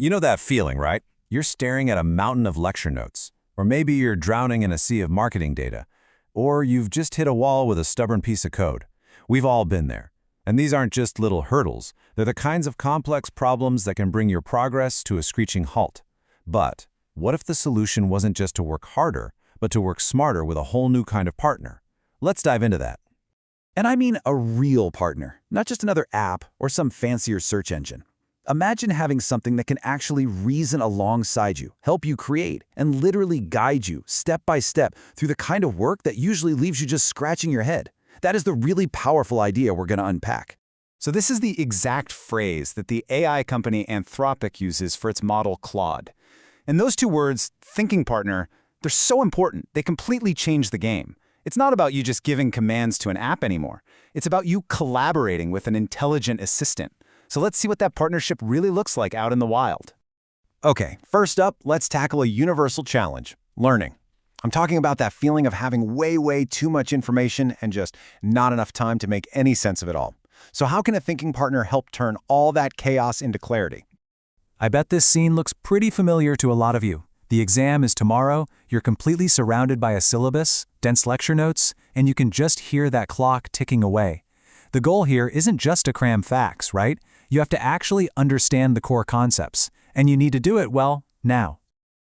You know that feeling, right? You're staring at a mountain of lecture notes, or maybe you're drowning in a sea of marketing data, or you've just hit a wall with a stubborn piece of code. We've all been there. And these aren't just little hurdles. They're the kinds of complex problems that can bring your progress to a screeching halt. But what if the solution wasn't just to work harder, but to work smarter with a whole new kind of partner? Let's dive into that. And I mean a real partner, not just another app or some fancier search engine. Imagine having something that can actually reason alongside you, help you create, and literally guide you step by step through the kind of work that usually leaves you just scratching your head. That is the really powerful idea we're going to unpack. So this is the exact phrase that the AI company Anthropic uses for its model Claude. And those two words, thinking partner, they're so important, they completely change the game. It's not about you just giving commands to an app anymore. It's about you collaborating with an intelligent assistant. So let's see what that partnership really looks like out in the wild. Okay, first up, let's tackle a universal challenge, learning. I'm talking about that feeling of having way too much information and just not enough time to make any sense of it all. So how can a thinking partner help turn all that chaos into clarity? I bet this scene looks pretty familiar to a lot of you. The exam is tomorrow, you're completely surrounded by a syllabus, dense lecture notes, and you can just hear that clock ticking away. The goal here isn't just to cram facts, right? You have to actually understand the core concepts, and you need to do it, well, now.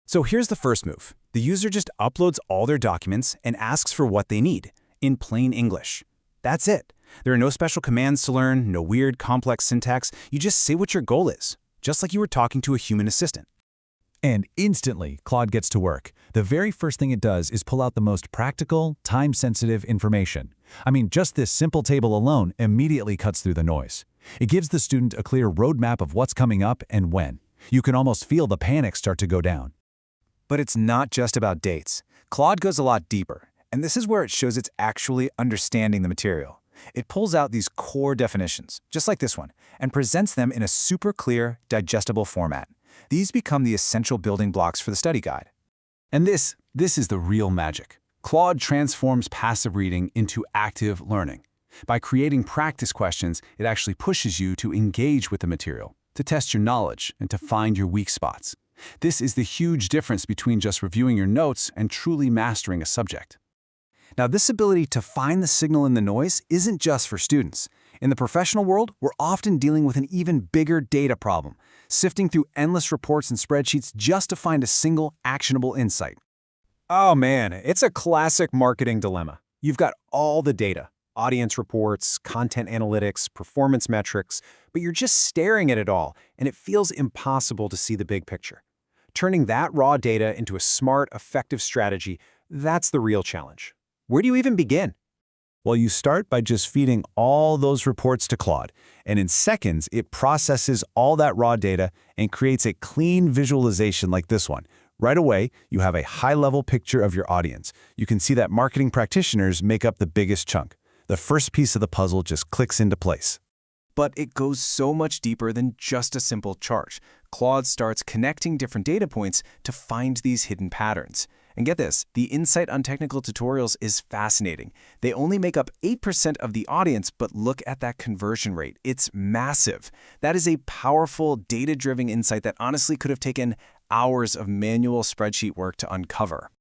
So here's the first move. The user just uploads all their documents and asks for what they need, in plain English. That's it. There are no special commands to learn, no weird, complex syntax. You just say what your goal is, just like you were talking to a human assistant. And instantly, Claude gets to work. The very first thing it does is pull out the most practical, time-sensitive information. I mean, just this simple table alone immediately cuts through the noise. It gives the student a clear roadmap of what's coming up and when. You can almost feel the panic start to go down. But it's not just about dates. Claude goes a lot deeper, and this is where it shows it's actually understanding the material. It pulls out these core definitions, just like this one, and presents them in a super clear, digestible format. These become the essential building blocks for the study guide. And this is the real magic. Claude transforms passive reading into active learning. By creating practice questions, it actually pushes you to engage with the material, to test your knowledge, and to find your weak spots. This is the huge difference between just reviewing your notes and truly mastering a subject. Now, this ability to find the signal in the noise isn't just for students. In the professional world, we're often dealing with an even bigger data problem, sifting through endless reports and spreadsheets just to find a single actionable insight. Oh man, it's a classic marketing dilemma. You've got all the data, audience reports, content analytics, performance metrics, but you're just staring at it all, and it feels impossible to see the big picture. Turning that raw data into a smart, effective strategy, that's the real challenge. Where do you even begin? Well, you start by just feeding all those reports to Claude, and in seconds, it processes all that raw data and creates a clean visualization like this one. Right away, you have a high-level picture of your audience. You can see that marketing practitioners make up the biggest chunk. The first piece of the puzzle just clicks into place. But it goes so much deeper than just a simple chart. Claude starts connecting different data points to find these hidden patterns. And get this, the insight on technical tutorials is fascinating. They only make up 8% of the audience, but look at that conversion rate. It's massive. That is a powerful, data-driven insight that honestly could have taken hours of manual spreadsheet work to uncover.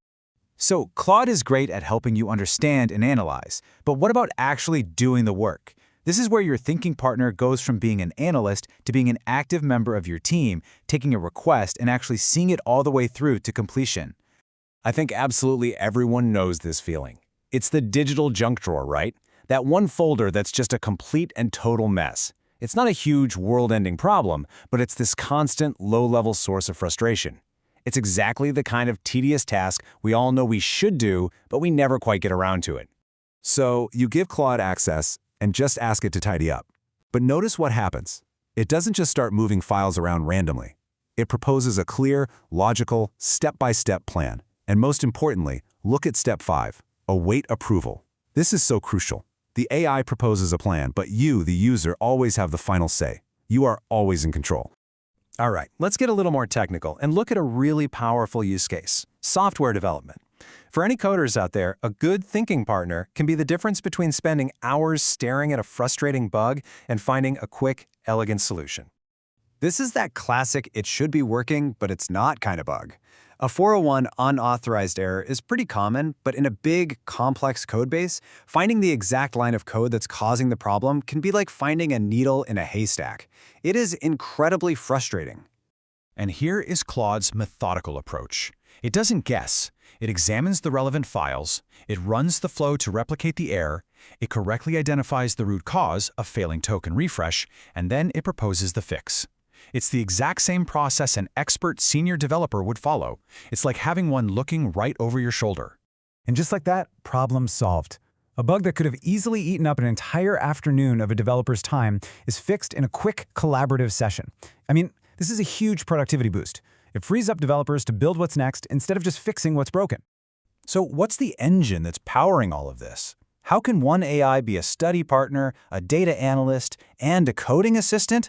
So Claude is great at helping you understand and analyze, but what about actually doing the work? This is where your thinking partner goes from being an analyst to being an active member of your team, taking a request and actually seeing it all the way through to completion. I think absolutely everyone knows this feeling. It's the digital junk drawer, right? That one folder that's just a complete and total mess. It's not a huge world-ending problem, but it's this constant, low-level source of frustration. It's exactly the kind of tedious task we all know we should do, but we never quite get around to it. So you give Claude access and just ask it to tidy up. But notice what happens. It doesn't just start moving files around randomly. It proposes a clear, logical, step-by-step plan. And most importantly, look at step 5, await approval. This is so crucial. The AI proposes a plan, but you, the user, always have the final say. You are always in control. All right, let's get a little more technical and look at a really powerful use case, software development. For any coders out there, a good thinking partner can be the difference between spending hours staring at a frustrating bug and finding a quick, elegant solution. This is that classic it should be working, but it's not kind of bug. A 401 unauthorized error is pretty common, but in a big, complex codebase, finding the exact line of code that's causing the problem can be like finding a needle in a haystack. It is incredibly frustrating. And here is Claude's methodical approach. It doesn't guess. It examines the relevant files, it runs the flow to replicate the error, it correctly identifies the root cause, a failing token refresh, and then it proposes the fix. It's the exact same process an expert senior developer would follow. It's like having one looking right over your shoulder. And just like that, problem solved. A bug that could have easily eaten up an entire afternoon of a developer's time is fixed in a quick, collaborative session. I mean, this is a huge productivity boost. It frees up developers to build what's next instead of just fixing what's broken. So what's the engine that's powering all of this? How can one AI be a study partner, a data analyst, and a coding assistant?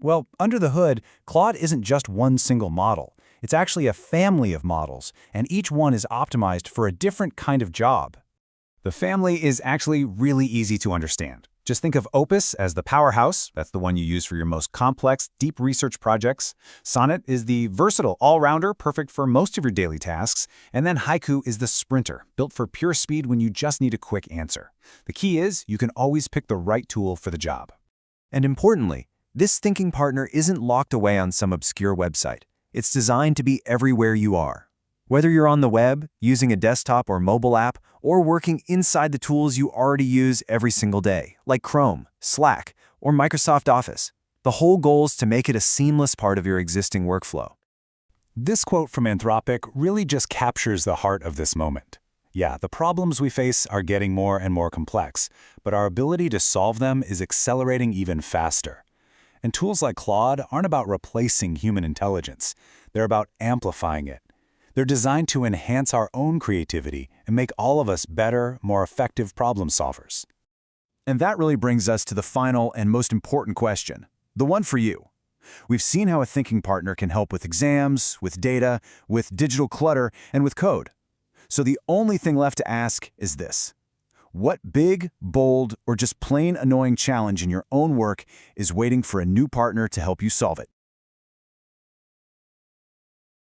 Well, under the hood, Claude isn't just one single model. It's actually a family of models, and each one is optimized for a different kind of job. The family is actually really easy to understand. Just think of Opus as the powerhouse. That's the one you use for your most complex, deep research projects. Sonnet is the versatile all-rounder, perfect for most of your daily tasks. And then Haiku is the sprinter, built for pure speed when you just need a quick answer. The key is you can always pick the right tool for the job. And importantly, this thinking partner isn't locked away on some obscure website. It's designed to be everywhere you are. Whether you're on the web, using a desktop or mobile app, or working inside the tools you already use every single day, like Chrome, Slack, or Microsoft Office, the whole goal is to make it a seamless part of your existing workflow. This quote from Anthropic really just captures the heart of this moment. Yeah, the problems we face are getting more and more complex, but our ability to solve them is accelerating even faster. And tools like Claude aren't about replacing human intelligence. They're about amplifying it. They're designed to enhance our own creativity and make all of us better, more effective problem solvers. And that really brings us to the final and most important question, the one for you. We've seen how a thinking partner can help with exams, with data, with digital clutter, and with code. So the only thing left to ask is this. What big, bold, or just plain annoying challenge in your own work is waiting for a new partner to help you solve it?